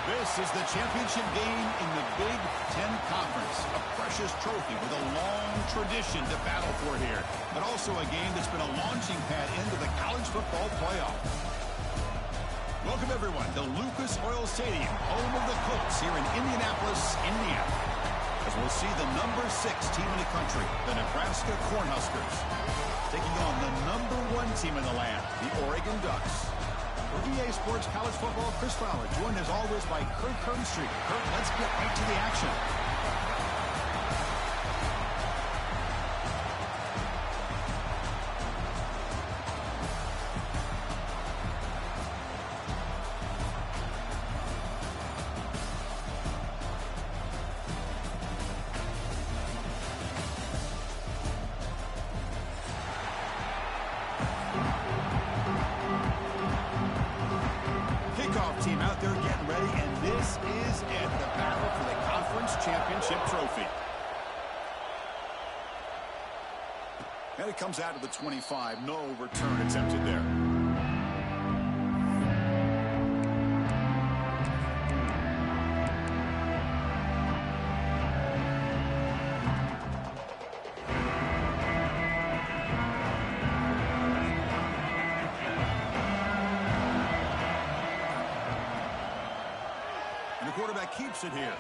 This is the championship game in the Big Ten Conference. A precious trophy with a long tradition to battle for here. But also a game that's been a launching pad into the college football playoff. Welcome, everyone, to Lucas Oil Stadium, home of the Colts here in Indianapolis, Indiana. As we'll see the number 6 team in the country, the Nebraska Cornhuskers, taking on the number 1 team in the land, the Oregon Ducks. For EA Sports College Football, Chris Fowler, joined as always by Kurt Kernstreet. Kurt, let's get right to the action. Team out there getting ready, and this is it, the battle for the conference championship trophy. And it comes out of the 25. No return attempted there. Quarterback keeps it here.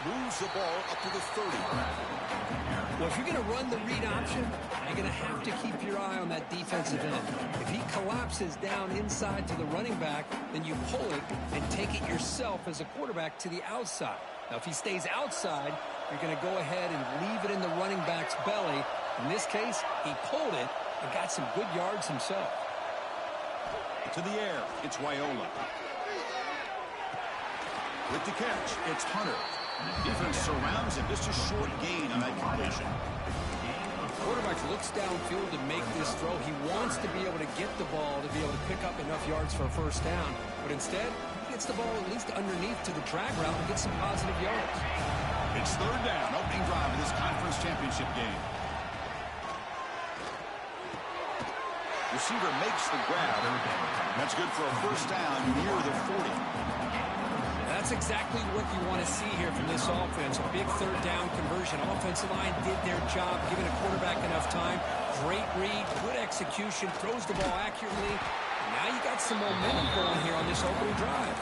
Moves the ball up to the 30. Well, if you're going to run the read option, you're going to have to keep your eye on that defensive end. If he collapses down inside to the running back, then you pull it and take it yourself as a quarterback to the outside. Now, if he stays outside, you're going to go ahead and leave it in the running back's belly. In this case, he pulled it and got some good yards himself. To the air, it's Wyola. With the catch, it's Hunter. Defense surrounds him. Just a short gain on that completion. Quarterback looks downfield to make this throw. He wants to be able to get the ball to be able to pick up enough yards for a first down. But instead, he gets the ball at least underneath to the drag route and gets some positive yards. It's third down, opening drive of this conference championship game. Receiver makes the grab. That's good for a first down near the 40. That's exactly what you want to see here from this offense. A big third down conversion. Offensive line did their job, giving a quarterback enough time. Great read, good execution, throws the ball accurately. Now you got some momentum going here on this opening drive.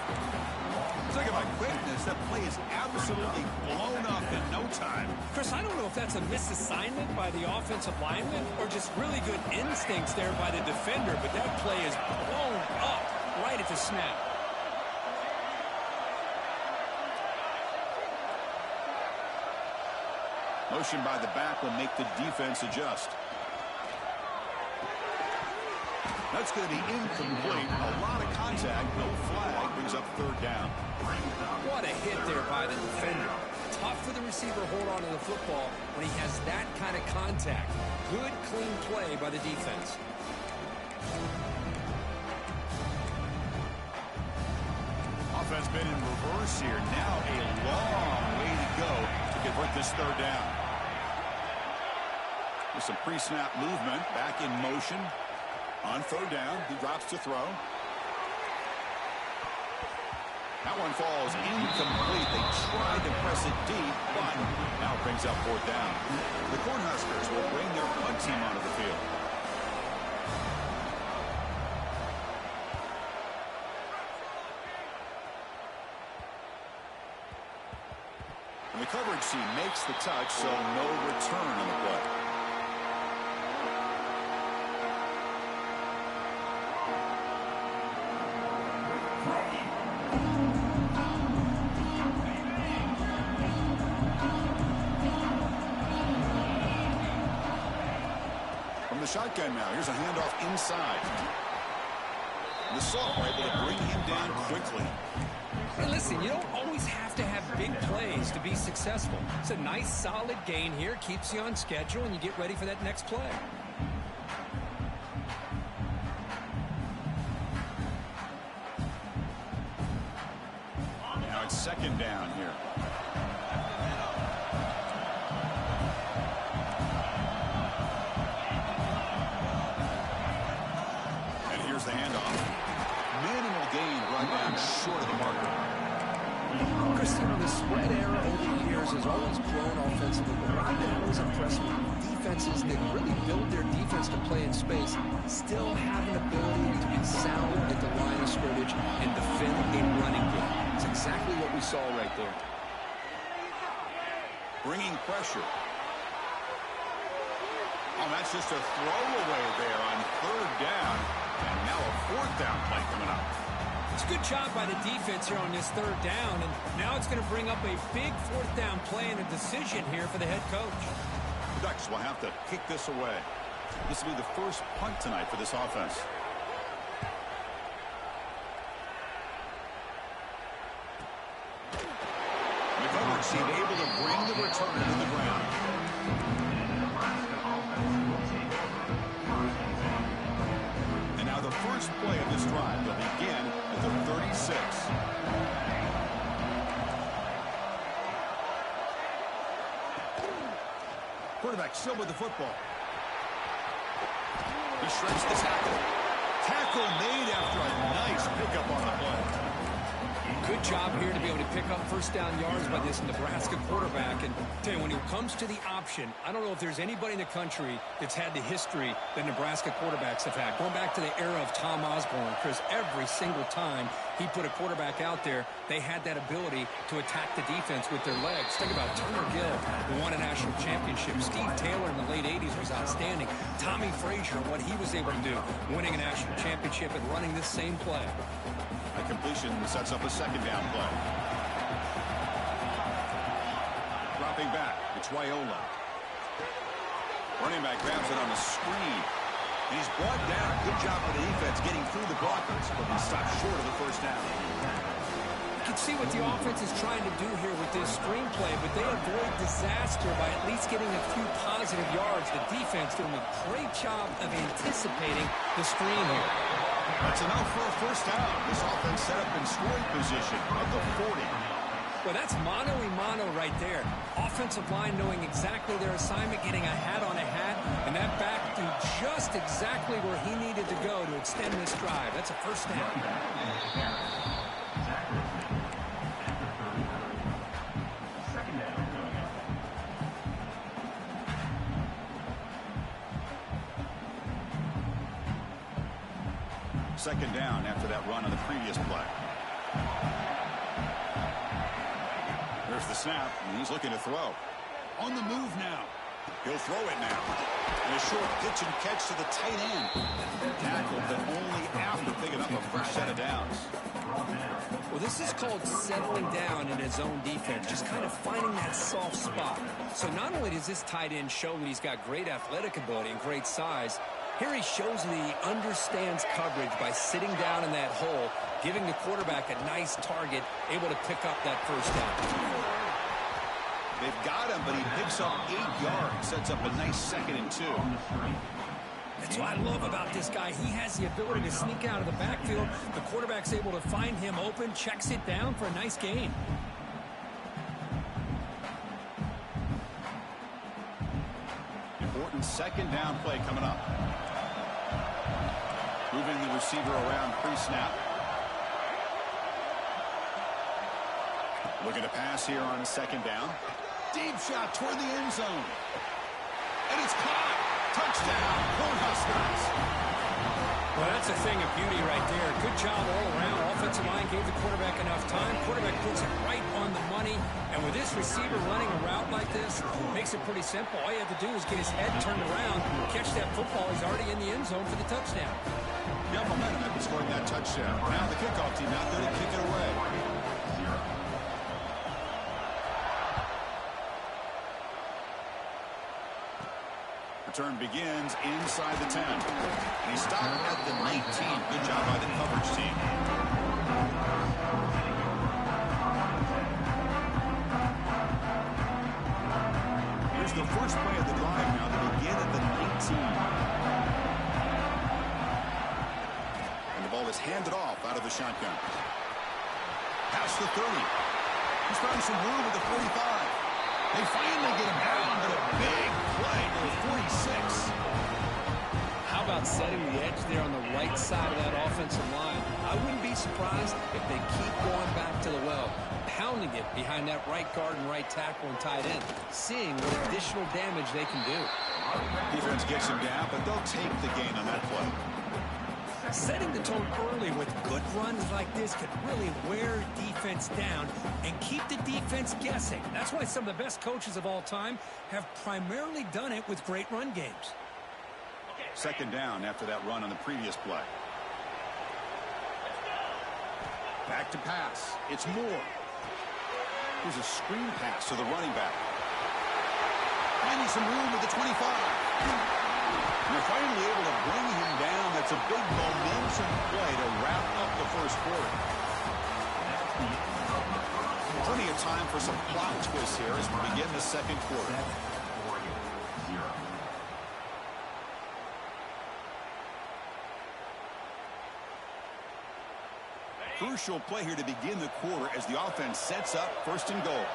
Talk about quickness. That play is absolutely blown up in no time. Chris, I don't know if that's a misassignment by the offensive lineman or just really good instincts there by the defender, but that play is blown up right at the snap. Motion by the back will make the defense adjust. That's going to be incomplete. A lot of contact. No flag. Brings up third down. What a hit there by the defender. Tough for the receiver to hold on to the football when he has that kind of contact. Good, clean play by the defense. Offense been in reverse here. Now a long way to go to convert this third down. With some pre-snap movement, back in motion. On third down, he drops to throw. That one falls incomplete. They tried to press it deep, but now it brings up fourth down. The Cornhuskers will bring their punt team onto the field. And the coverage team makes the touch, so no return on the play. From the shotgun now, here's a handoff inside. The sophomore able to bring him down quickly. Hey, listen, you don't always have to have big plays to be successful. It's a nice, solid gain here. Keeps you on schedule, and you get ready for that next play. Now it's second down here. And here's the handoff. Minimal gain, run down short of the marker. Christian, the spread era over the years has always grown offensively, but right now is impressive. Defenses that really build their defense to play in space still have an ability to be sound at the line of scrimmage and defend a running game. It's exactly what we saw right there. Bringing pressure. Oh, that's just a throwaway there on third down. And now a fourth down play coming up. It's a good job by the defense here on this third down, and now it's going to bring up a big fourth down play and a decision here for the head coach. The Ducks will have to kick this away. This will be the first punt tonight for this offense. The coverage team able to bring the return to the ground. And now the first play of this drive will begin at the 36. Quarterback still with the football. He shreds the tackle. Tackle made after a nice pickup on the play. Good job here to be able to pick up first down yards by this Nebraska quarterback. And tell you, when it comes to the option, I don't know if there's anybody in the country that's had the history that Nebraska quarterbacks have had. Going back to the era of Tom Osborne, Chris, every single time he put a quarterback out there, they had that ability to attack the defense with their legs. Think about Turner Gill, who won a national championship. Steve Taylor in the late 80s was outstanding. Tommy Frazier, what he was able to do, winning a national championship and running this same play. The completion sets up a second down play. Dropping back, it's Wyola. Running back grabs it on the screen. And he's brought down. Good job for the defense getting through the blockers, but he stopped short of the first down. You can see what the offense is trying to do here with this screenplay, but they avoid disaster by at least getting a few positive yards. The defense doing a great job of anticipating the screen here. That's enough for a first down. This offense set up in scoring position at the 40. Well, that's mano-a-mano right there. Offensive line knowing exactly their assignment, getting a hat on a hat, and that back to just exactly where he needed to go to extend this drive. That's a first down. Second down after that run on the previous play. There's the snap, and he's looking to throw. On the move now. He'll throw it now. And a short pitch and catch to the tight end. Tackled, but only after picking up a fresh set of downs. Well, this is called settling down in his own defense, just kind of finding that soft spot. So not only does this tight end show that he's got great athletic ability and great size, here he shows that he understands coverage by sitting down in that hole, giving the quarterback a nice target, able to pick up that first down. They've got him, but he picks up 8 yards, sets up a nice 2nd and 2. That's what I love about this guy. He has the ability to sneak out of the backfield. The quarterback's able to find him open, checks it down for a nice gain. Important second down play coming up. Moving the receiver around pre-snap. Looking to pass here on second down. Deep shot toward the end zone. And it's caught. Touchdown, Cornhuskers. Well, that's a thing of beauty right there. Good job all around. Offensive line gave the quarterback enough time. Quarterback puts it right on the money. And with this receiver running a route like this, makes it pretty simple. All you have to do is get his head turned around, catch that football. He's already in the end zone for the touchdown. Yeah, momentum after scoring that touchdown. Now the kickoff team out there to kick it away. Return begins inside the 10. And he stopped at the 19. Good job by the coverage team. Here's the first play of the drive now to begin at the 19. And the ball is handed off out of the shotgun. Past the 30. He's found some room at the 45. They finally get him down, but a big play to the 46. How about setting the edge there on the right side of that offensive line? I wouldn't be surprised if they keep going back to the well, pounding it behind that right guard and right tackle and tight end, seeing what additional damage they can do. Defense gets him down, but they'll take the gain on that play. Setting the tone early with good runs like this can really wear defense down and keep the defense guessing. That's why some of the best coaches of all time have primarily done it with great run games. Second down after that run on the previous play. Back to pass. It's Moore. Here's a screen pass to the running back. Finding some room with the 25. You're finally able to bring him down. That's a big momentum play to wrap up the first quarter. Plenty of time for some plot twists here as we begin the second quarter. Crucial play here to begin the quarter as the offense sets up first and goal.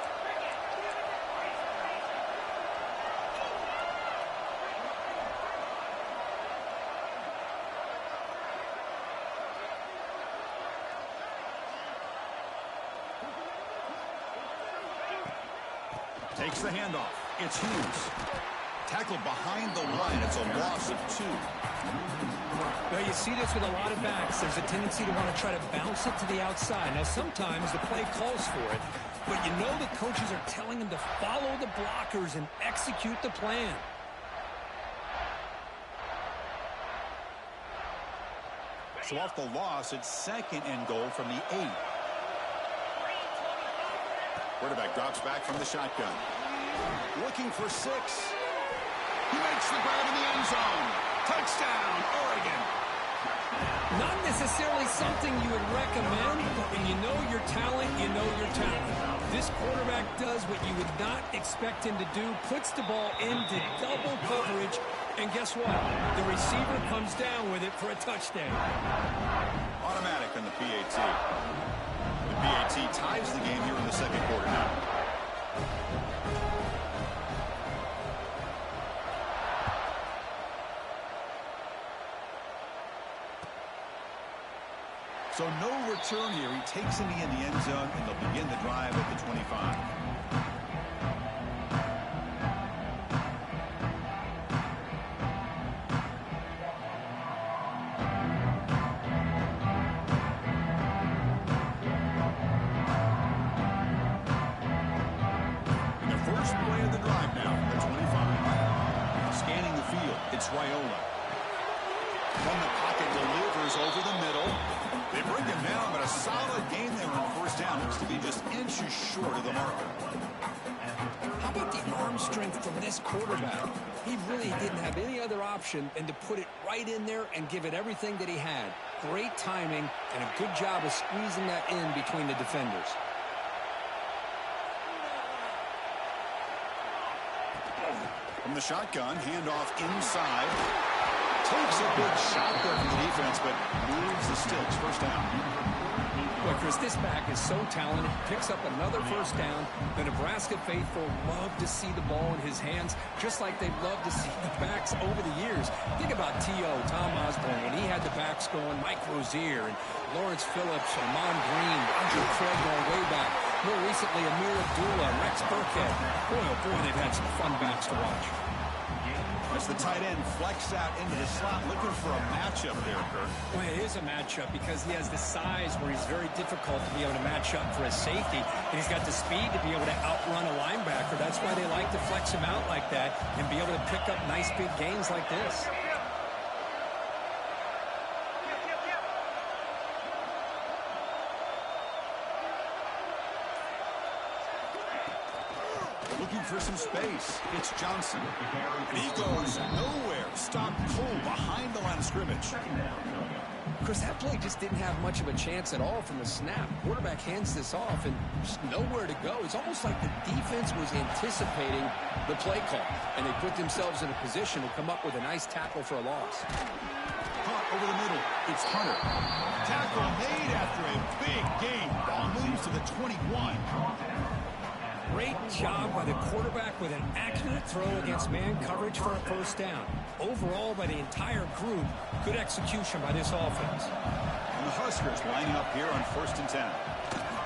Takes the handoff. It's Hughes. Tackled behind the line. It's a loss of 2. Well, you see this with a lot of backs. There's a tendency to want to try to bounce it to the outside. Now, sometimes the play calls for it, but you know the coaches are telling them to follow the blockers and execute the plan. So off the loss, it's second and goal from the 8. Quarterback drops back from the shotgun. Looking for 6. He makes the grab in the end zone. Touchdown, Oregon. Not necessarily something you would recommend, but when you know your talent, you know your talent. This quarterback does what you would not expect him to do, puts the ball into double coverage, and guess what? The receiver comes down with it for a touchdown. Automatic on the PAT. The PAT ties the game here in the second quarter now. So no return here. He takes him in the end zone, and they'll begin the drive at the 25. And the first play of the drive now from the 25. Scanning the field, it's Raiola. From the pocket, delivers over the middle. They bring him down, but a solid game there on first down. Looks to be just inches short of the marker. How about the arm strength from this quarterback? He really didn't have any other option than to put it right in there and give it everything that he had. Great timing and a good job of squeezing that in between the defenders. From the shotgun, handoff inside. Takes a big shot there from the defense, but moves the sticks. First down. Well, Chris, this back is so talented. Picks up another first down. The Nebraska faithful love to see the ball in his hands, just like they've loved to see the backs over the years. Think about T.O., Tom Osborne, when he had the backs going, Mike Rozier, and Lawrence Phillips, Amon Green, Roger Craig going way back. More recently, Amir Abdullah, Rex Burkhead. Boy, oh boy, they've had some fun backs to watch. As the tight end flex out into the slot, looking for a matchup there, Kirk. Well, it is a matchup because he has the size where he's very difficult to be able to match up for a safety, and he's got the speed to be able to outrun a linebacker. That's why they like to flex him out like that and be able to pick up nice big gains like this. Looking for some space. It's Johnson. And he goes nowhere. Stopped cold behind the line of scrimmage. Chris, that play just didn't have much of a chance at all from the snap. Quarterback hands this off and just nowhere to go. It's almost like the defense was anticipating the play call, and they put themselves in a position to come up with a nice tackle for a loss. Caught over the middle. It's Hunter. Tackle made after a big gain. Ball moves to the 21. Great job by the quarterback with an accurate throw against man coverage for a first down. Overall, by the entire group, good execution by this offense. And the Huskers lining up here on 1st and 10.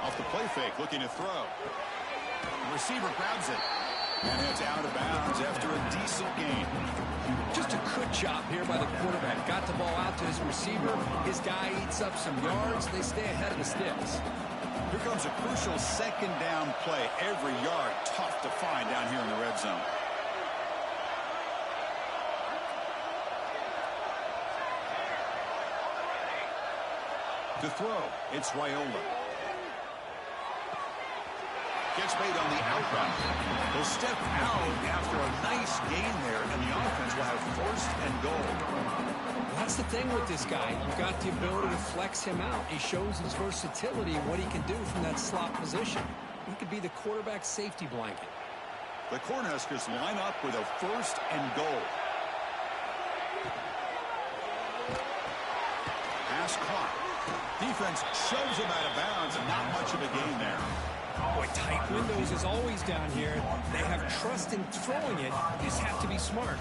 Off the play fake, looking to throw. The receiver grabs it. And it's out of bounds after a decent gain. Just a good job here by the quarterback. Got the ball out to his receiver. His guy eats up some yards. They stay ahead of the sticks. Here comes a crucial 2nd down play. Every yard tough to find down here in the red zone. To throw, it's Raiola. Gets made on the out route. He'll step out after a nice gain there, and the offense will have 1st and goal. That's the thing with this guy. You've got the ability to flex him out. He shows his versatility and what he can do from that slot position. He could be the quarterback's safety blanket. The Cornhuskers line up with a 1st and goal. Pass caught. Defense shoves him out of bounds, and not much of a gain there. Boy, tight windows is always down here. They have trust in throwing it. You just have to be smart.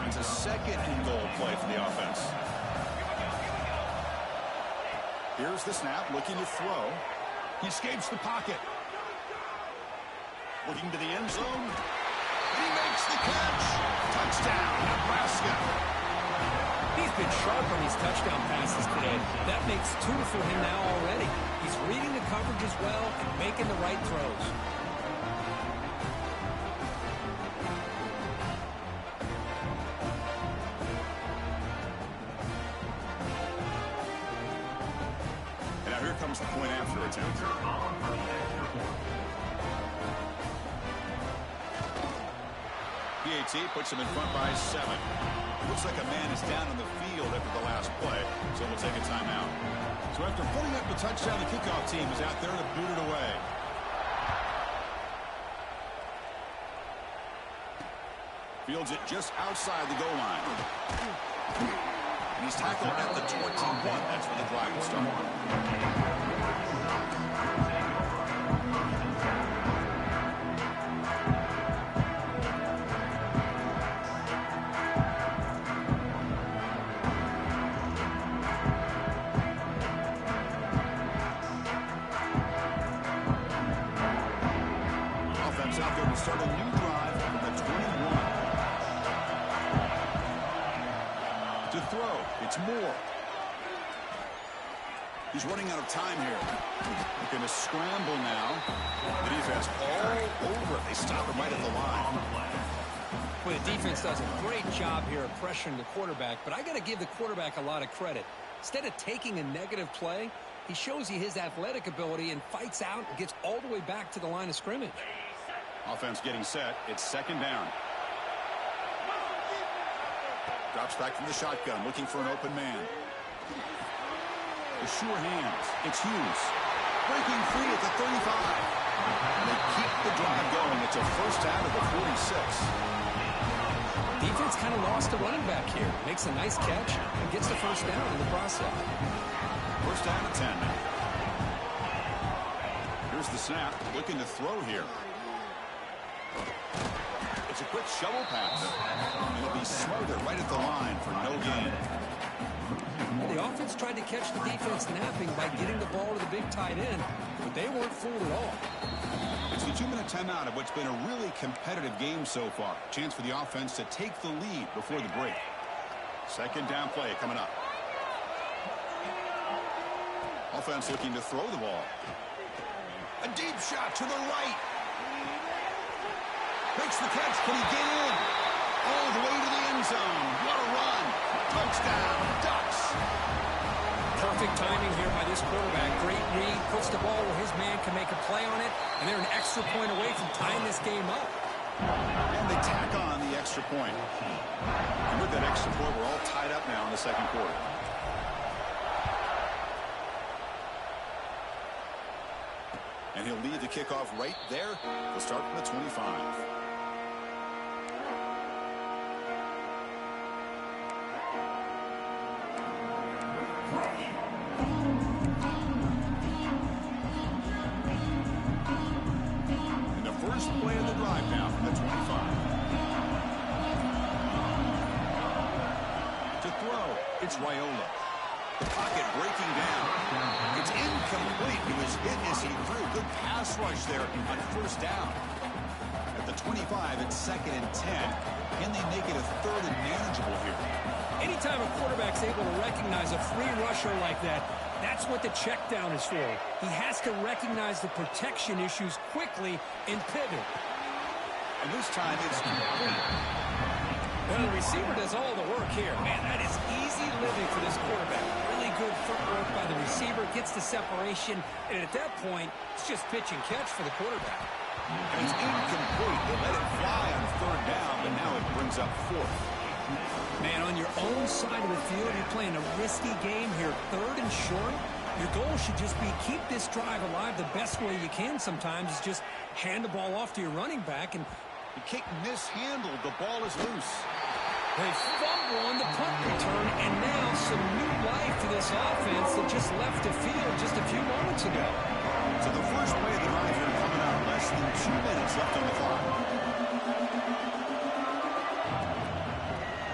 It's a 2nd and goal play for the offense. Here's the snap, looking to throw. He escapes the pocket. Looking to the end zone. He makes the catch. Touchdown, Nebraska. He's been sharp on these touchdown passes today. That makes 2 for him now already. He's reading the coverage as well and making the right throws. And now here comes the point after attempt. BAT puts him in front by 7. Looks like a man is down on the field after the last play, so we'll take a timeout. So after putting up the touchdown, the kickoff team is out there to boot it away. Fields it just outside the goal line. And he's tackled at the 21. That's where the drive will start. Out there to start a new drive from the 21. To throw, it's Moore. He's running out of time here. They're going to scramble now. The defense all over it. They stop him right at the line. Well, the defense does a great job here of pressuring the quarterback, but I got to give the quarterback a lot of credit. Instead of taking a negative play, he shows you his athletic ability and fights out and gets all the way back to the line of scrimmage. Offense getting set. It's 2nd down. Drops back from the shotgun, looking for an open man. The sure hands. It's Hughes. Breaking free at the 35. And they keep the drive going. It's a 1st out of the 46. Defense kind of lost a running back here. Makes a nice catch and gets the 1st down in the process. 1st down at 10 now. Here's the snap. Looking to throw here. It's a quick shovel pass. And it'll be smothered right at the line for no gain. The offense tried to catch the defense napping by getting the ball to the big tight end, but they weren't fooled at all. It's the 2-minute timeout of what's been a really competitive game so far. Chance for the offense to take the lead before the break. 2nd down play coming up. Offense looking to throw the ball. A deep shot to the right. Makes the catch. Can he get in? All the way to the end zone. What a run. Touchdown, Ducks. Perfect timing here by this quarterback. Great read. Puts the ball where his man can make a play on it. And they're an extra point away from tying this game up. And they tack on the extra point. And with that extra point, we're all tied up now in the 2nd quarter. And he'll lead the kickoff right there. We'll start from the 25. first play of the drive now from the 25. To throw, it's Raiola. The pocket breaking down. It's incomplete. He was hit as he threw. Good pass rush there on first down. At the 25, it's 2nd and 10. Can they make it a 3rd and manageable here? Anytime a quarterback's able to recognize a free rusher like that, that's what the check down is for. He has to recognize the protection issues quickly and pivot. And this time it's complete. Well, the receiver does all the work here. Man, that is easy living for this quarterback. Really good footwork by the receiver, gets the separation, and at that point, it's just pitch and catch for the quarterback. And it's incomplete. They let it fly on 3rd down, but now it brings up 4th. Man, on your own side of the field, you're playing a risky game here, 3rd and short. Your goal should just be keep this drive alive the best way you can sometimes is just hand the ball off to your running back. And the kick mishandled. The ball is loose. They fumble on the punt return, and now some new life to this offense that just left the field just a few moments ago. So the first play of the drive here coming out less than 2 minutes left on the clock.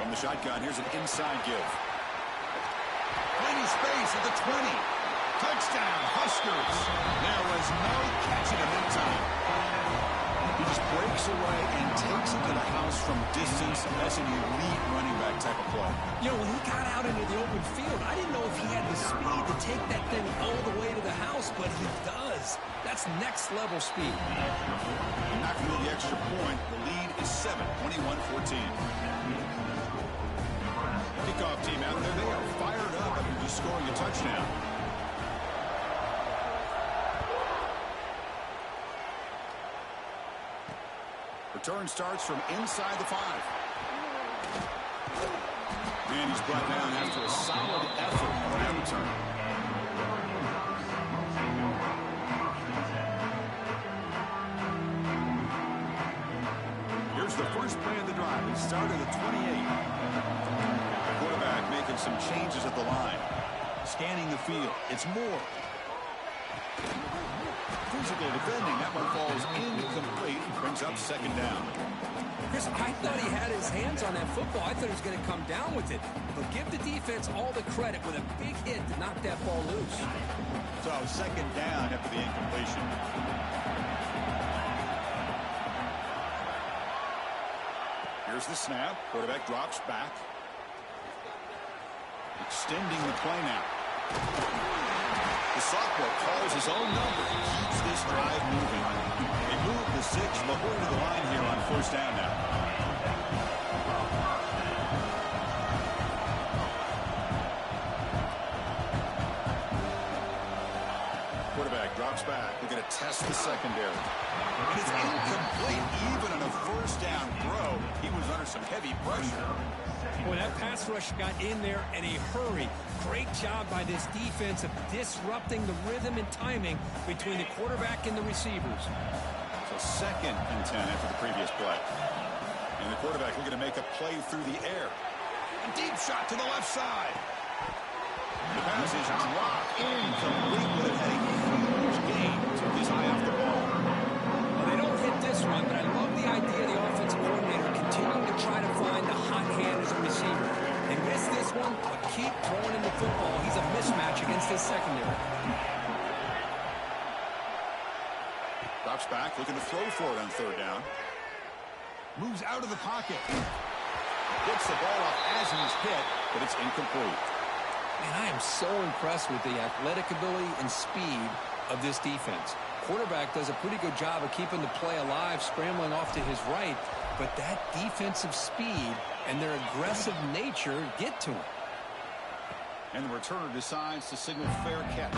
From the shotgun, here's an inside give. Plenty space at the 20. Touchdown, Huskers. There was no catching him in time. He just breaks away and takes it to the house from distance. That's an elite running back type of play. You know, when he got out into the open field, I didn't know if he had the speed to take that thing all the way to the house, but he does. That's next-level speed. And not through the extra point. The lead is 7, 21-14. Kickoff team out there, they are fired up after just scoring a touchdown. Return starts from inside the 5. And he's brought down after a solid effort on that return. Here's the first play of the drive. He started at 28. The quarterback making some changes at the line. Scanning the field. It's Moore. Physical defending. That one falls incomplete. Brings up 2nd down. Chris, I thought he had his hands on that football. I thought he was going to come down with it. But give the defense all the credit with a big hit to knock that ball loose. So 2nd down after the incompletion. Here's the snap. Quarterback drops back. Extending the play now. The sophomore calls his own number. Keeps this drive moving. They move the 6, but we're to the line here on 1st down now. Quarterback drops back. They're going to test the secondary. And it's incomplete. Even on a 1st down throw, he was under some heavy pressure. Well, that pass rush got in there in a hurry. Great job by this defense of disrupting the rhythm and timing between the quarterback and the receivers. So 2nd and 10 after the previous play. And the quarterback looking to make a play through the air. A deep shot to the left side. The pass is dropped incomplete, but it had a huge gain. Took his eye off the ball. Well, they don't hit this one, but I love the idea of the offensive coordinator continuing to try to find the hot hand as a receiver. They missed this one, but keep throwing him the football. He's a mismatch against his secondary. Drops back, looking to throw for it on 3rd down. Moves out of the pocket. Gets the ball off as he's hit, but it's incomplete. Man, I am so impressed with the athletic ability and speed of this defense. Quarterback does a pretty good job of keeping the play alive, scrambling off to his right, but that defensive speed and their aggressive nature get to him. And the returner decides to signal fair catch.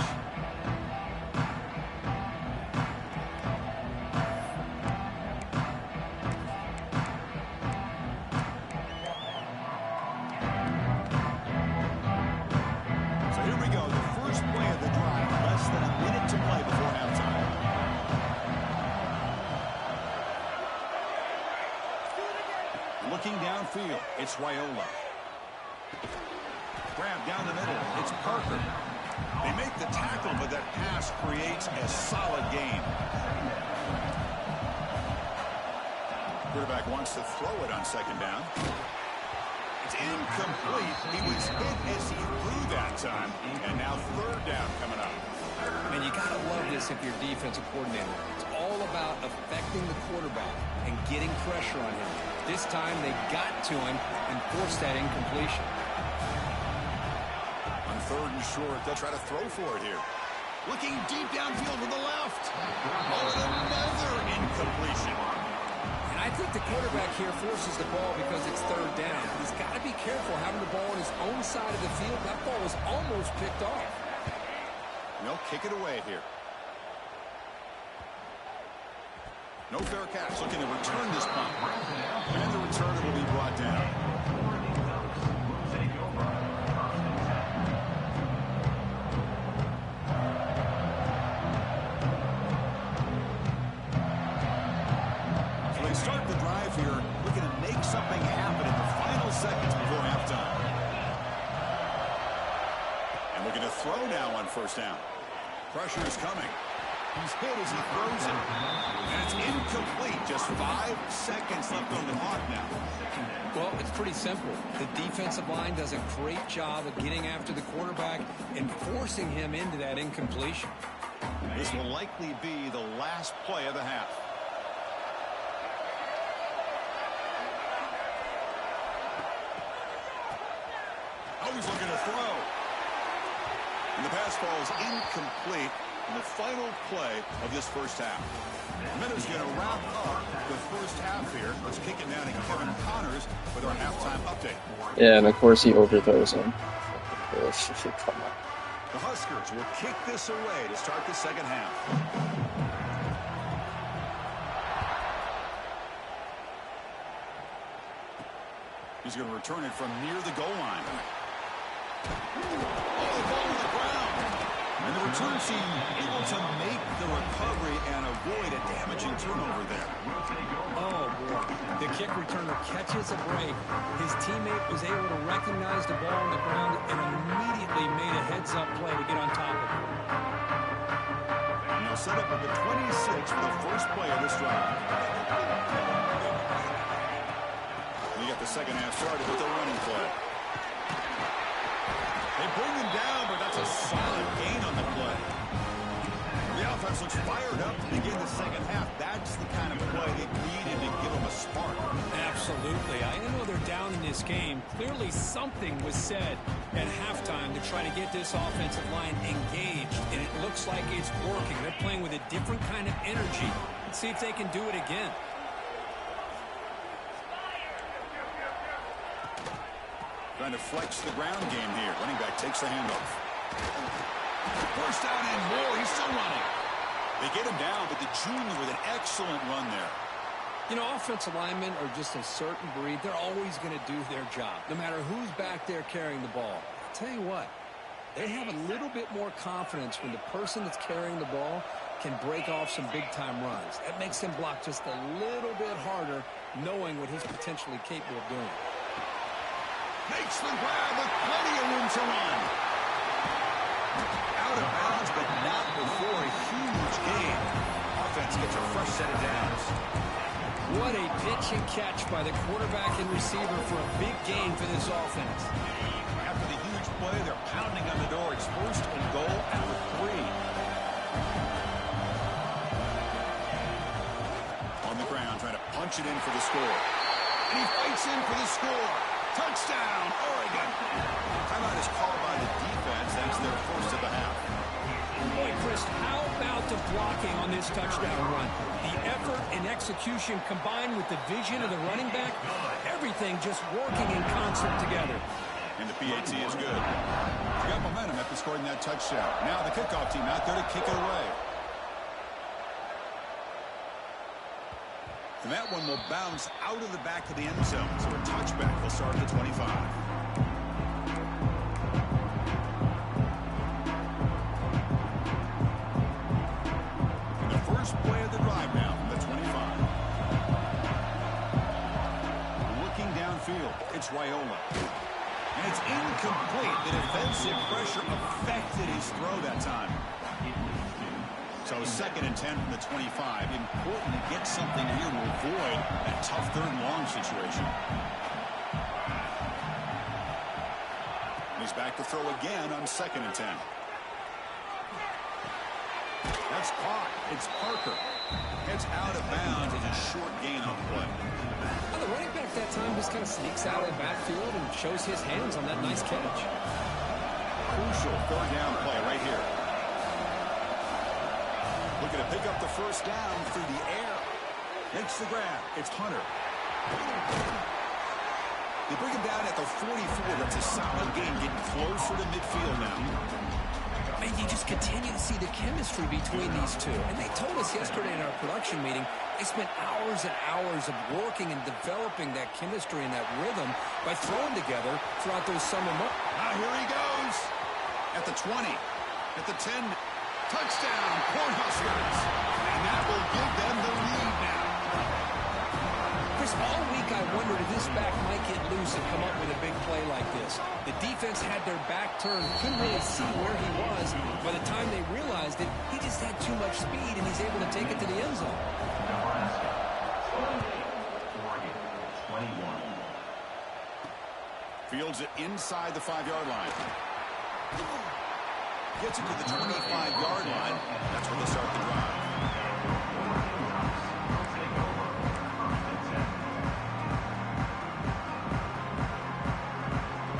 So here we go, the first play of the drive, less than a minute to play before halftime. Looking downfield, it's Raiola. Grab down the middle, it's Parker. They make the tackle, but that pass creates a solid gain. Quarterback wants to throw it on second down. It's incomplete. He was hit as he threw that time. And now third down coming up. And you got to love this if you're defensive coordinator. It's all about affecting the quarterback and getting pressure on him. This time they got to him and forced that incompletion. On third and short, they'll try to throw for it here. Looking deep downfield to the left. Oh, another incompletion. And I think the quarterback here forces the ball because it's third down. He's got to be careful having the ball on his own side of the field. That ball was almost picked off. They'll kick it away here. No fair catch, looking to return this punt. And the returner will be brought down. So they start the drive here, looking to make something happen in the final seconds before halftime. And looking to throw now on first down. Pressure is coming. He's hit as he throws it. And it's incomplete. Just 5 seconds left on the clock now. Well, it's pretty simple. The defensive line does a great job of getting after the quarterback and forcing him into that incompletion. This will likely be the last play of the half. Oh, he's looking to throw. And the pass falls incomplete in the final play of this first half. Minutes going to wrap up the first half here. Let's kick it down to Kevin Connors with our halftime update. Yeah, and of course he overthrows him. Come on. The Huskers will kick this away to start the second half. He's going to return it from near the goal line. Oh, the ball on the ground. And the return team able to make the recovery and avoid a damaging turnover there. Oh, boy. The kick returner catches a break. His teammate was able to recognize the ball on the ground and immediately made a heads-up play to get on top of it. And they'll set up at the 26 for the first play of this drive. We got the second half started with the running play. They bring him down, but that's a solid gain on the play. The offense looks fired up to begin the second half. That's the kind of play they needed to give them a spark. Absolutely. I know they're down in this game. Clearly something was said at halftime to try to get this offensive line engaged, and it looks like it's working. They're playing with a different kind of energy. Let's see if they can do it again. Trying to flex the ground game here. Running back takes the handoff. First down and more. He's still running. They get him down, but the junior with an excellent run there. You know, offensive linemen are just a certain breed. They're always going to do their job, no matter who's back there carrying the ball. I'll tell you what, they have a little bit more confidence when the person that's carrying the ball can break off some big-time runs. That makes them block just a little bit harder, knowing what he's potentially capable of doing. Makes the grab with plenty of room to run. Out of bounds, but not before a huge gain. Offense gets a fresh set of downs. What a pitch and catch by the quarterback and receiver for a big gain for this offense. After the huge play, they're pounding on the door. It's first and goal at the 3. On the ground, trying to punch it in for the score. And he fights in for the score. Touchdown, Oregon. Timeout is called by the defense. That's their first of the half. Boy, Chris, how about the blocking on this touchdown run? The effort and execution combined with the vision of the running back, everything just working in concert together. And the PAT is good. They got momentum after scoring that touchdown. Now the kickoff team out there to kick it away. And that one will bounce out of the back of the end zone. So a touchback will start at the 25. And the first play of the drive now from the 25. Looking downfield, it's Raiola. And it's incomplete. The defensive pressure affected his throw that time. So 2nd and 10 from the 25. Important to get something here to avoid that tough 3rd and long situation. He's back to throw again on 2nd and 10. That's caught. It's Parker. It's out of bounds as a short gain on the play. Well, the running back that time just kind of sneaks out of the backfield and shows his hands on that nice catch. Crucial 3rd down play right here. Looking to pick up the 1st down through the air. Makes the grab. It's Hunter. They bring him down at the 44. That's a solid gain, getting closer to midfield now. And you just continue to see the chemistry between these two. And they told us yesterday in our production meeting, they spent hours and hours of working and developing that chemistry and that rhythm by throwing together throughout those summer months. Now here he goes. At the 20, at the 10, touchdown, Cornhuskers. And that will give them the lead now. Chris, all week I wondered if this back might get loose and come up with a big play like this. The defense had their back turned, couldn't really see where he was. By the time they realized it, he just had too much speed, and he's able to take it to the end zone. Fields it inside the 5-yard line. Gets it to the 25-yard line. That's where they start the drive.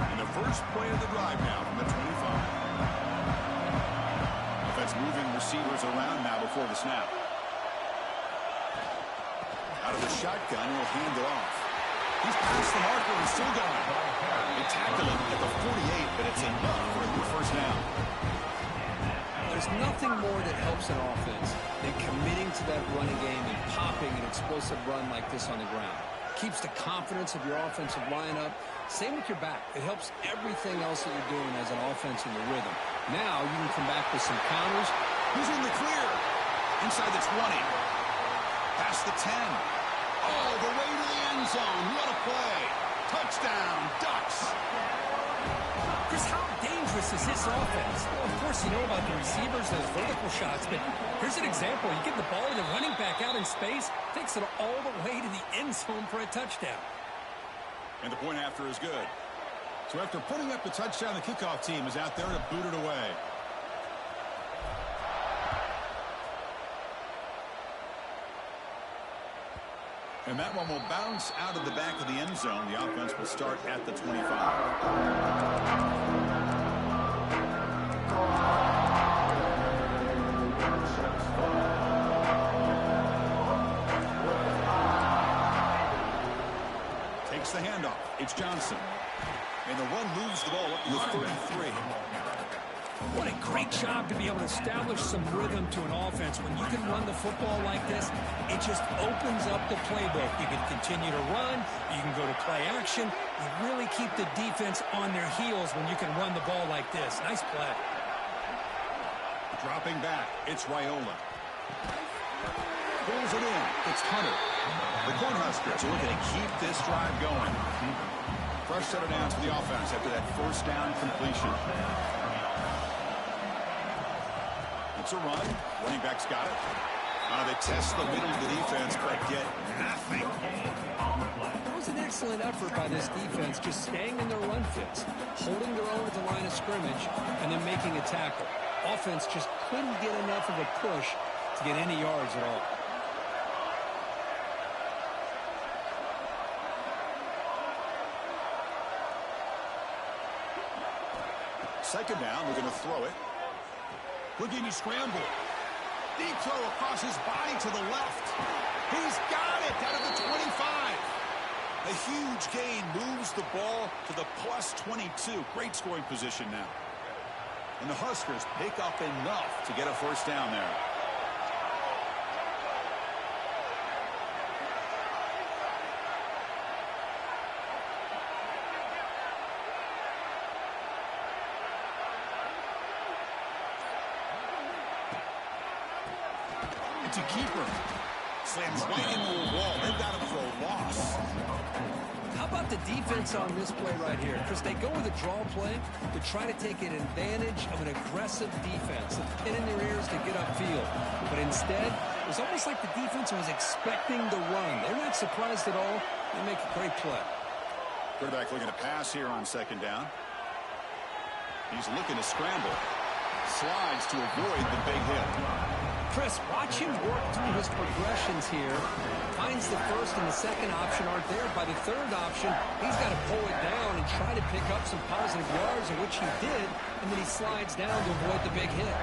And the first play of the drive now from the 25. Offense moving receivers around now before the snap. Out of the shotgun, he'll hand it off. He's past the marker and still going. They tackle him at the 48, but it's enough for a good 1st down. There's nothing more that helps an offense than committing to that running game and popping an explosive run like this on the ground. Keeps the confidence of your offensive lineup. Same with your back. It helps everything else that you're doing as an offense in the rhythm. Now you can come back with some counters. Who's in the clear? Inside the 20. Past the 10. All the way to the end zone. What a play. Touchdown, Ducks. Chris, how dangerous is this offense? Well, of course, you know about the receivers, those vertical shots, but here's an example. You get the ball to the running back out in space, takes it all the way to the end zone for a touchdown. And the point after is good. So after putting up the touchdown, the kickoff team is out there to boot it away. And that one will bounce out of the back of the end zone. The offense will start at the 25. Takes the handoff. It's Johnson. And the run moves the ball up to the 33. What a great job to be able to establish some rhythm to an offense. When you can run the football like this, it just opens up the playbook. You can continue to run. You can go to play action. You really keep the defense on their heels when you can run the ball like this. Nice play. Dropping back, it's Raiola. Pulls it in. It's Hunter. The Cornhuskers are looking to keep this drive going. Fresh set of downs for the offense after that 1st down completion. It's a run. Running back's got it. They test the middle of the defense, but get nothing. That was an excellent effort by this defense, just staying in their run fits, holding their own at the line of scrimmage, and then making a tackle. Offense just couldn't get enough of a push to get any yards at all. Second down, we're going to throw it. Houdini scramble. Deep throw across his body to the left. He's got it out of the 25. A huge gain moves the ball to the plus 22. Great scoring position now. And the Huskers pick up enough to get a 1st down there. It's a keeper. Slams right into a wall. They've got him for a loss. How about the defense on this play right here? Chris, they go with a draw play to try to take an advantage of an aggressive defense, a pin in their ears to get upfield. But instead, it was almost like the defense was expecting the run. They're not surprised at all. They make a great play. Quarterback looking to pass here on second down. He's looking to scramble. Slides to avoid the big hit. Chris, watch him work through his progressions here. Finds the first and the second option aren't there. By the third option, he's got to pull it down and try to pick up some positive yards, of which he did, and then he slides down to avoid the big hit.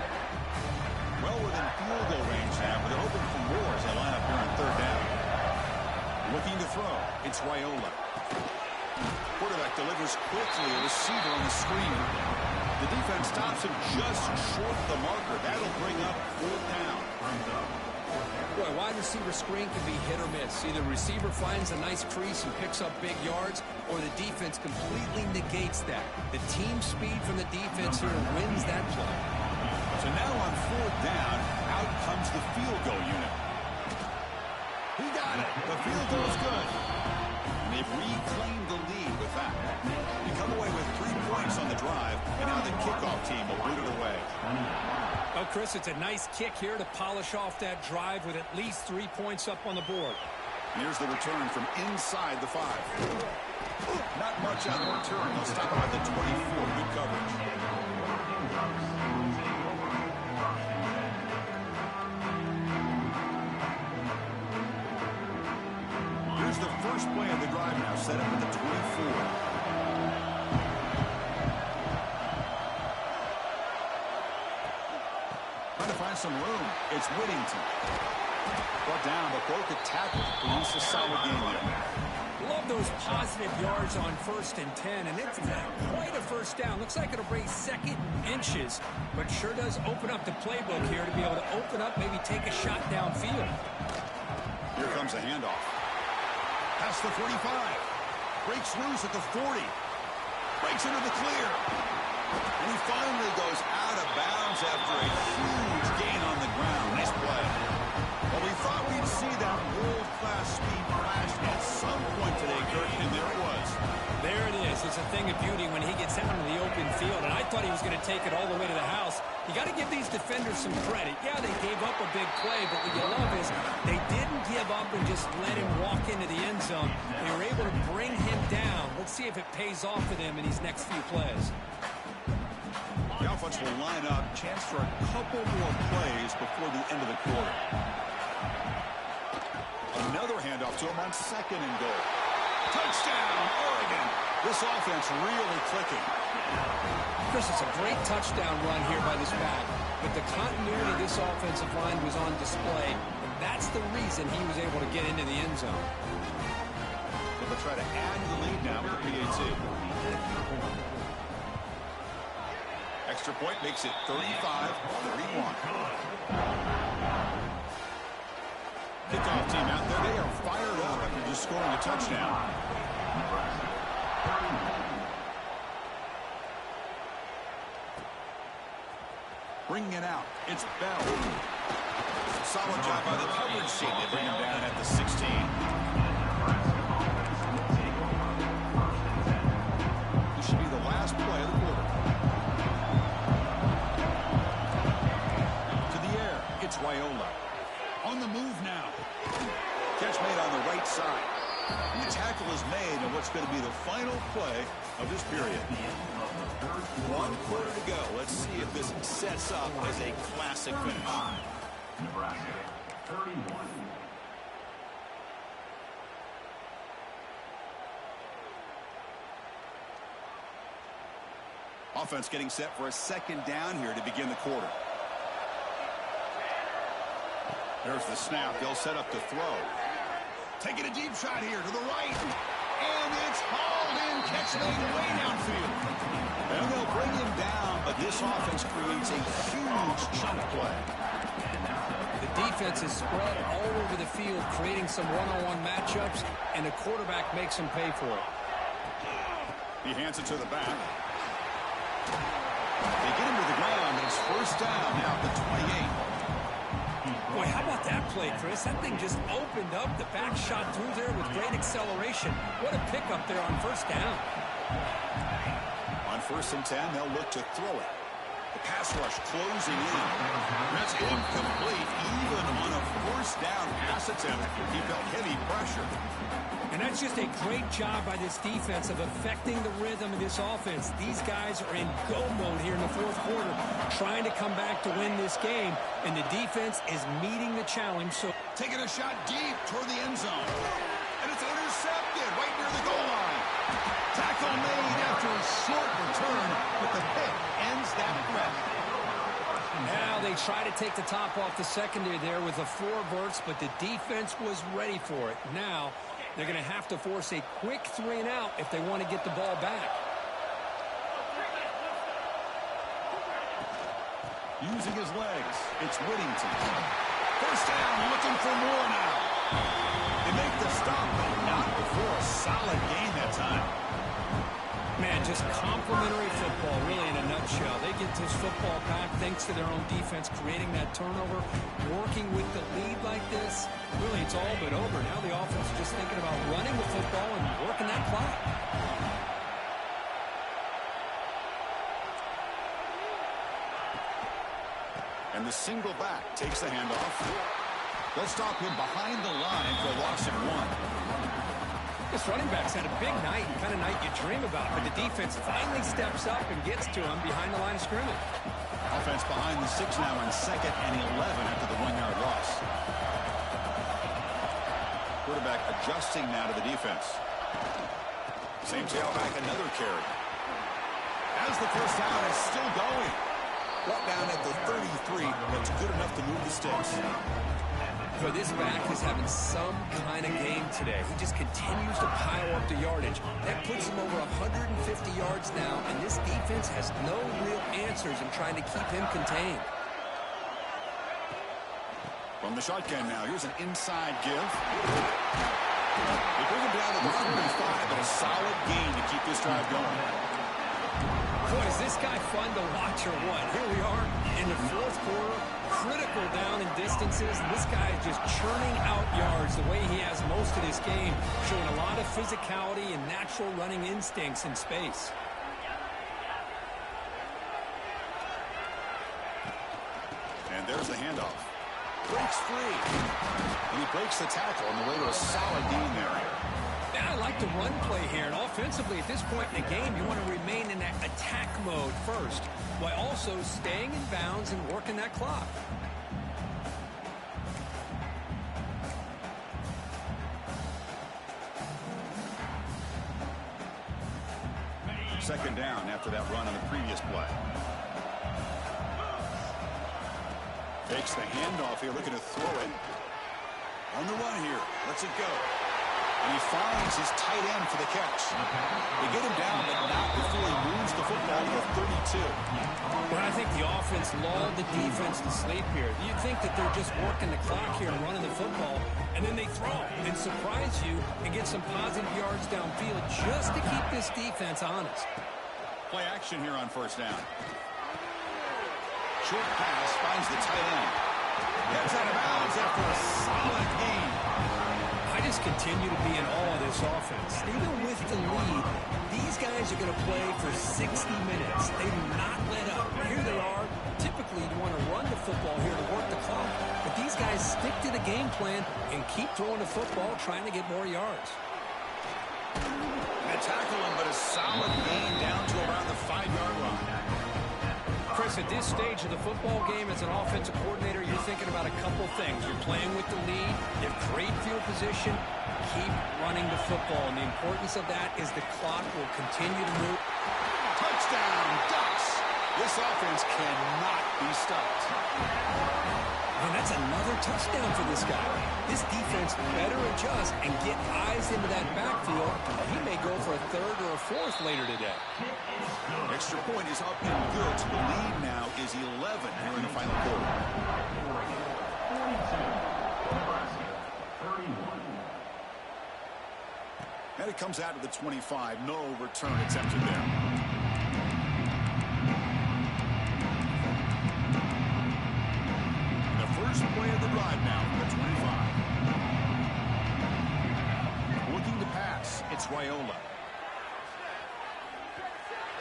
Well within field goal range now, but they're hoping for more as they line up here on third down. Looking to throw. It's Raiola. Quarterback delivers quickly. A receiver on the screen. The defense stops him just short of the marker. That'll bring up fourth down. Boy, wide receiver screen can be hit or miss. Either receiver finds a nice crease and picks up big yards, or the defense completely negates that. The team speed from the defense here wins that play. So now on fourth down, out comes the field goal unit. He got it. The field goal's good. And they've reclaimed the lead with that. You come away with 3 points on the drive, and now the kickoff team will boot it away. Oh, Chris, it's a nice kick here to polish off that drive with at least 3 points up on the board. Here's the return from inside the 5. Not much on the return. They'll stop by the 24. Good coverage. Here's the first play of the drive now, set up at the 24. Trying to find some room. It's Whittington. Brought down, but broke a tackle. Produce a solid game there. Love those positive yards on 1st and 10, and it's not quite a first down. Looks like it'll bring second inches, but sure does open up the playbook here to be able to open up, maybe take a shot downfield. Here comes a handoff. Past the 45. Breaks loose at the 40. Breaks into the clear. And he finally goes out of bounds after a huge gain on the ground. Nice play. Well, we thought we'd see that world-class speed flash at some point today, Kirk, and there it was. There it is. It's a thing of beauty when he gets out into the open field, and I thought he was going to take it all the way to the house. You got to give these defenders some credit. Yeah, they gave up a big play, but what you love is they didn't give up and just let him walk into the end zone. They were able to bring him down. Let's see if it pays off for them in these next few plays. The offense will line up. Chance for a couple more plays before the end of the quarter. Another handoff to him on 2nd and goal. Touchdown, Oregon. This offense really clicking. Chris, it's a great touchdown run here by this back, but the continuity of this offensive line was on display, and that's the reason he was able to get into the end zone. So they'll try to add to the lead now with the PAT. Extra point makes it 35-31. Kickoff team out there. They are fired up after just scoring a touchdown. Bringing it out. It's Bell. Solid job by the coverage team. They bring him down at the 16. This should be the last play of the quarter. To the air. It's Raiola. On the move now. Catch made on the right side. And the tackle is made on what's going to be the final play of this period. 1 quarter to go. Let's see if this sets up as a classic finish. Nebraska, 31. Offense getting set for a 2nd down here to begin the quarter. There's the snap. They'll set up to throw. Taking a deep shot here to the right. And it's hauled in. Catch made way downfield. And they'll bring him down, but this offense creates a huge chunk play. The defense is spread all over the field, creating some one-on-one matchups, and the quarterback makes them pay for it. He hands it to the back. They get him to the ground, and it's 1st down now at the 28. Boy, how about that play, Chris? That thing just opened up. The back shot through there with great acceleration. What a pickup there on first down. On 1st and 10, they'll look to throw it. The pass rush closing in. That's incomplete, even on a 1st down pass attempt. He felt heavy pressure. And that's just a great job by this defense of affecting the rhythm of this offense. These guys are in go mode here in the 4th quarter, trying to come back to win this game, and the defense is meeting the challenge. So taking a shot deep toward the end zone. And it's intercepted right near the goal line. Tackle made after a short return, but the pick ends that threat. Now they try to take the top off the secondary there with the 4 verts, but the defense was ready for it. Now they're going to have to force a quick 3 and out if they want to get the ball back. Using his legs, it's Whittington. 1st down, looking for more now. They make the stop, but not before a solid gain that time. Man, just complimentary football, really, in a nutshell. They get this football back thanks to their own defense, creating that turnover, working with the lead like this. Really, it's all but over. Now the offense is just thinking about running the football and working that clock. And the single back takes the handoff. They'll stop him behind the line for a loss of 1. This running back's had a big night, the kind of night you dream about, but the defense finally steps up and gets to him behind the line of scrimmage. Offense behind the 6 now on 2nd and 11 after the 1-yard loss. Quarterback adjusting now to the defense. Same tailback, another carry. As the 1st down is still going. Brought down at the 33, that's good enough to move the sticks. So this back is having some kind of game today. He just continues to pile up the yardage. That puts him over 150 yards now, and this defense has no real answers in trying to keep him contained. From the shotgun now, here's an inside give. They bring him down to the 45, but a solid gain to keep this drive going. Boy, is this guy fun to watch or what? Here we are in the 4th quarter, critical down in distances. And this guy is just churning out yards the way he has most of this game, showing a lot of physicality and natural running instincts in space. And there's the handoff. Breaks free. And he breaks the tackle on the way to a solid gain there. I like the run play here, and offensively at this point in the game, you want to remain in that attack mode first, while also staying in bounds and working that clock. Second down after that run on the previous play. Takes the handoff here, looking to throw it. On the run here, lets it go. And he finds his tight end for the catch. They get him down, but not before he moves the football to the 32. But I think the offense lulled the defense to sleep here. You'd think that they're just working the clock here and running the football, and then they throw and surprise you and get some positive yards downfield just to keep this defense honest. Play action here on 1st down. Short pass finds the tight end. Gets out of bounds after a solid gain. I just continue to be in awe of this offense. Even with the lead, these guys are going to play for 60 minutes. They do not let up. Here they are. Typically, you want to run the football here to work the clock. But these guys stick to the game plan and keep throwing the football, trying to get more yards. They tackle him, but a solid gain down to around the 5-yard line. Chris, at this stage of the football game, as an offensive coordinator, you're thinking about a couple things. You're playing with the lead, you have great field position, keep running the football. And the importance of that is the clock will continue to move. Touchdown, Ducks! This offense cannot be stopped. And that's another touchdown for this guy. This defense better adjust and get eyes into that backfield. He may go for a 3rd or a 4th later today. Extra point is up and good. The lead now is 11 here in the final quarter. 31. And it comes out to the 25. No return attempted there. The first play of the drive Raiola.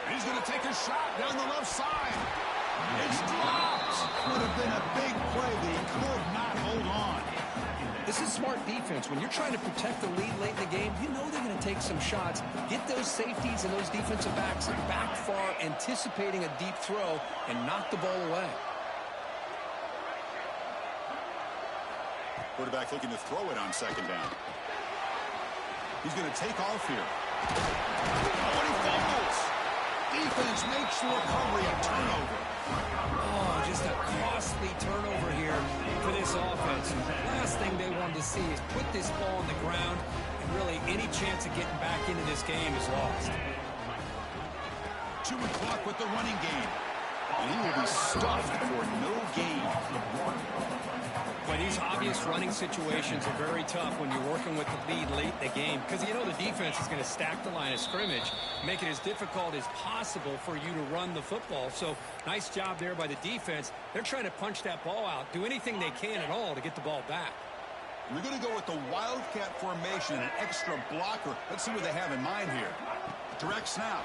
And he's going to take a shot down the left side. It's dropped. Would have been a big play, but he could not hold on. This is smart defense. When you're trying to protect the lead late in the game, you know they're going to take some shots. Get those safeties and those defensive backs back far, anticipating a deep throw, and knock the ball away. Quarterback looking to throw it on second down. He's going to take off here. Oh, and he fumbles. Defense makes the recovery, a turnover. Oh, just a costly turnover here for this offense. Last thing they wanted to see is put this ball on the ground, and really any chance of getting back into this game is lost. 2 o'clock with the running game. And he will be stuffed for no gain. But these obvious running situations are very tough when you're working with the lead late in the game, because you know the defense is going to stack the line of scrimmage, make it as difficult as possible for you to run the football. So nice job there by the defense. They're trying to punch that ball out, do anything they can at all to get the ball back. We're going to go with the Wildcat formation, an extra blocker. Let's see what they have in mind here. Direct snap.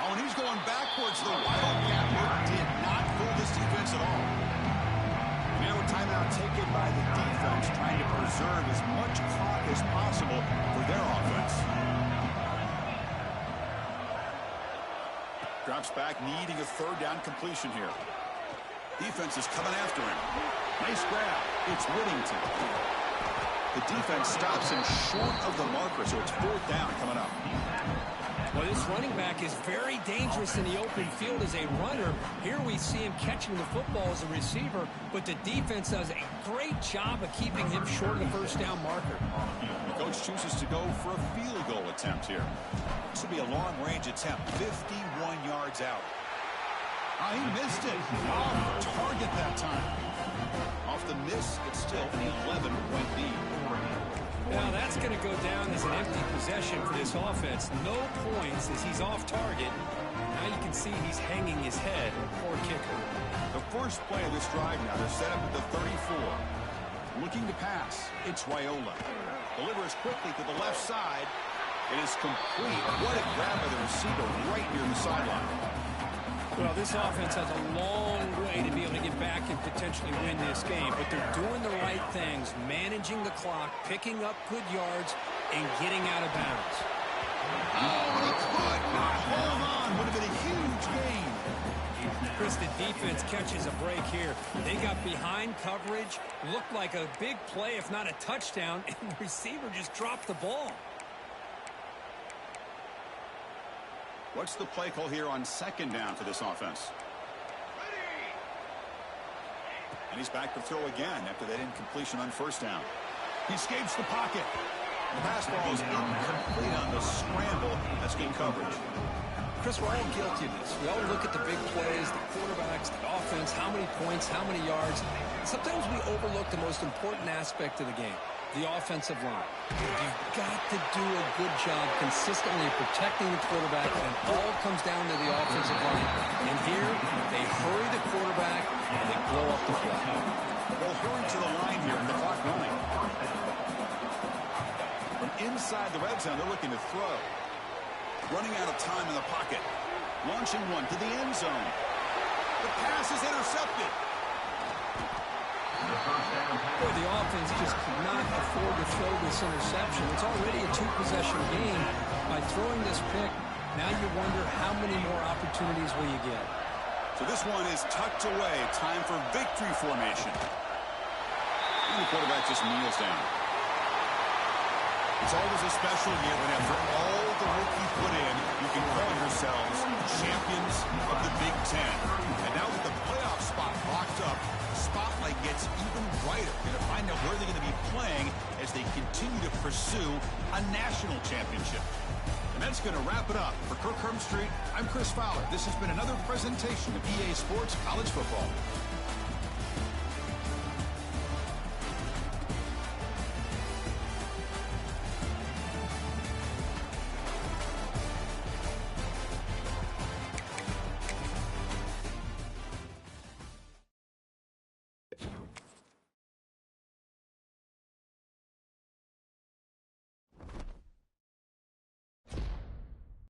Oh, and he's going backwards. The Wildcat work did not fool this defense at all. Now a timeout taken by the defense, trying to preserve as much clock as possible for their offense. Drops back, needing a third down completion here. Defense is coming after him. Nice grab. It's Whittington. The defense stops him short of the marker, so it's 4th down coming up. Well, this running back is very dangerous in the open field as a runner. Here we see him catching the football as a receiver, but the defense does a great job of keeping him short of the first down marker. The coach chooses to go for a field goal attempt here. This will be a long-range attempt, 51 yards out. Oh, he missed it. Off target that time. Off the miss, it's still an 11-point lead. Now that's going to go down as an empty possession for this offense. No points as he's off target. Now you can see he's hanging his head. Poor kicker. The first play of this drive now, they're set up at the 34. Looking to pass, it's Raiola. Delivers quickly to the left side. It is complete. What a grab by the receiver right near the sideline. Well, this offense has a long way to be able to get back and potentially win this game, but they're doing the right things, managing the clock, picking up good yards, and getting out of bounds. Oh, he could not hold on. Would have been a huge gain. Chris, the defense catches a break here. They got behind coverage, looked like a big play, if not a touchdown, and the receiver just dropped the ball. What's the play call here on second down for this offense? And he's back to throw again after that incompletion on first down. He escapes the pocket. The pass ball is incomplete on the scramble. That's good coverage. Chris, we're all guilty of this. We all look at the big plays, the quarterbacks, the offense, how many points, how many yards. Sometimes we overlook the most important aspect of the game, the offensive line. You've got to do a good job consistently protecting the quarterback, and it all comes down to the offensive line. And here, they hurry the quarterback, and they blow up the play. They'll hurry to the line here with the clock running. From inside the red zone, they're looking to throw. Running out of time in the pocket. Launching one to the end zone. The pass is intercepted. Boy, the offense just could not afford to throw this interception. It's already a 2-possession game. By throwing this pick, now you wonder how many more opportunities will you get. So this one is tucked away. Time for victory formation. And the quarterback just kneels down. It's always a special year when after all the work you put in, you can call yourselves champions of the Big Ten. And now with the playoff spot locked up, the spotlight gets even brighter. We're going to find out where they're going to be playing as they continue to pursue a national championship. And that's going to wrap it up. For Kirk Herbstreit, I'm Chris Fowler. This has been another presentation of EA Sports College Football.